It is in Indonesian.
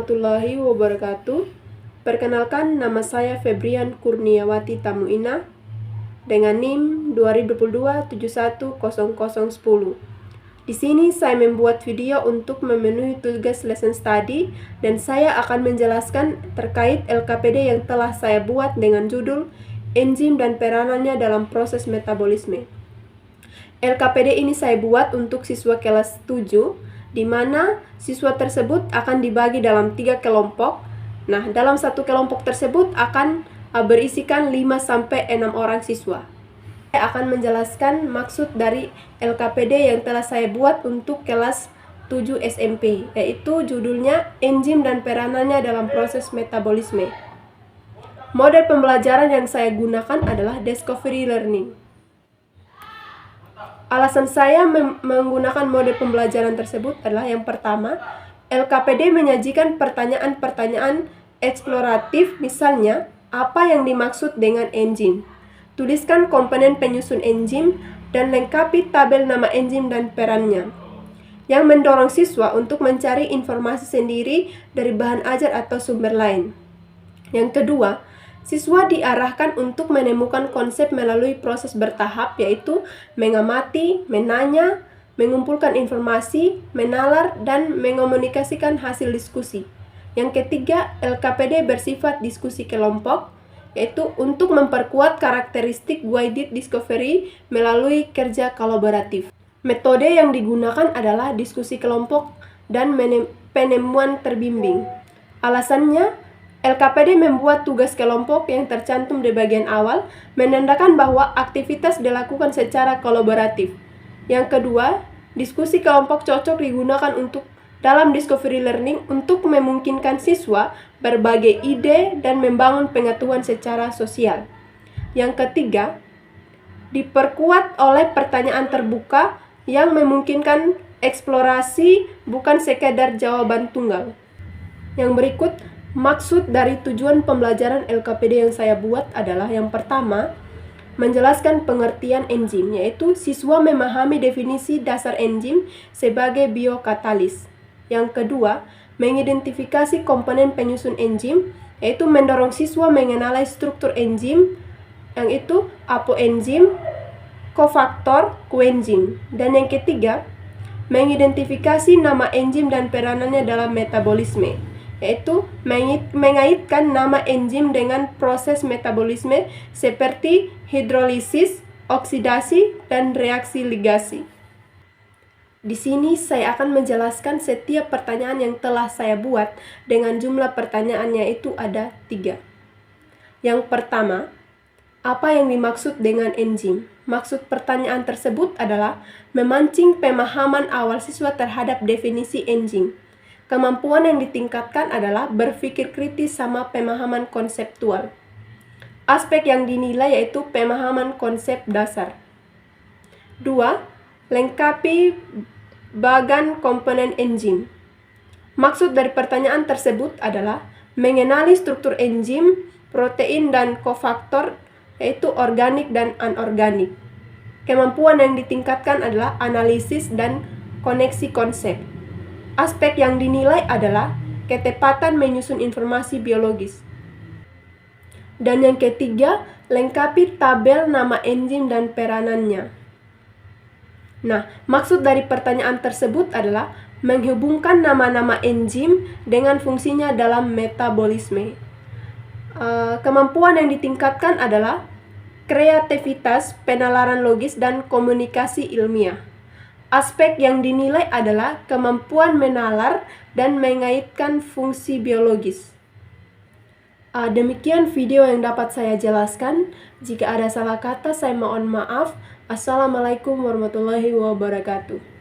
warahmatullahi wabarakatuh. Perkenalkan, nama saya Febrian Kurniawati Tamuina dengan NIM 2022710010. Di sini saya membuat video untuk memenuhi tugas lesson study dan saya akan menjelaskan terkait LKPD yang telah saya buat dengan judul enzim dan peranannya dalam proses metabolisme. LKPD ini saya buat untuk siswa kelas 7, di mana siswa tersebut akan dibagi dalam 3 kelompok. Nah, dalam satu kelompok tersebut akan berisikan 5-6 orang siswa. Saya akan menjelaskan maksud dari LKPD yang telah saya buat untuk kelas 7 SMP, yaitu judulnya enzim dan peranannya dalam proses metabolisme. Model pembelajaran yang saya gunakan adalah discovery learning. Alasan saya menggunakan model pembelajaran tersebut adalah yang pertama, LKPD menyajikan pertanyaan-pertanyaan eksploratif, misalnya, apa yang dimaksud dengan enzim? Tuliskan komponen penyusun enzim dan lengkapi tabel nama enzim dan perannya, yang mendorong siswa untuk mencari informasi sendiri dari bahan ajar atau sumber lain. Yang kedua, siswa diarahkan untuk menemukan konsep melalui proses bertahap, yaitu mengamati, menanya, mengumpulkan informasi, menalar, dan mengomunikasikan hasil diskusi. Yang ketiga, LKPD bersifat diskusi kelompok, yaitu untuk memperkuat karakteristik guided discovery melalui kerja kolaboratif. Metode yang digunakan adalah diskusi kelompok dan penemuan terbimbing. Alasannya, LKPD membuat tugas kelompok yang tercantum di bagian awal menandakan bahwa aktivitas dilakukan secara kolaboratif. Yang kedua, diskusi kelompok cocok digunakan dalam discovery learning untuk memungkinkan siswa berbagi ide dan membangun pengetahuan secara sosial. Yang ketiga, diperkuat oleh pertanyaan terbuka yang memungkinkan eksplorasi, bukan sekedar jawaban tunggal. Yang berikut, maksud dari tujuan pembelajaran LKPD yang saya buat adalah yang pertama, menjelaskan pengertian enzim, yaitu siswa memahami definisi dasar enzim sebagai biokatalis. Yang kedua, mengidentifikasi komponen penyusun enzim, yaitu mendorong siswa mengenali struktur enzim, yang itu apoenzim, kofaktor, koenzim. Dan yang ketiga, mengidentifikasi nama enzim dan peranannya dalam metabolisme, yaitu mengaitkan nama enzim dengan proses metabolisme seperti hidrolisis, oksidasi, dan reaksi ligasi. Di sini saya akan menjelaskan setiap pertanyaan yang telah saya buat dengan jumlah pertanyaannya itu ada 3. Yang pertama, apa yang dimaksud dengan enzim? Maksud pertanyaan tersebut adalah memancing pemahaman awal siswa terhadap definisi enzim. Kemampuan yang ditingkatkan adalah berpikir kritis sama pemahaman konseptual. Aspek yang dinilai yaitu pemahaman konsep dasar. 2. Lengkapi bagan komponen enzim. Maksud dari pertanyaan tersebut adalah mengenali struktur enzim, protein, dan kofaktor, yaitu organik dan anorganik. Kemampuan yang ditingkatkan adalah analisis dan koneksi konsep. Aspek yang dinilai adalah ketepatan menyusun informasi biologis. Dan yang ketiga, lengkapi tabel nama enzim dan peranannya. Nah, maksud dari pertanyaan tersebut adalah menghubungkan nama-nama enzim dengan fungsinya dalam metabolisme. Kemampuan yang ditingkatkan adalah kreativitas, penalaran logis, dan komunikasi ilmiah. Aspek yang dinilai adalah kemampuan menalar dan mengaitkan fungsi biologis. Demikian video yang dapat saya jelaskan. Jika ada salah kata, saya mohon maaf. Assalamualaikum warahmatullahi wabarakatuh.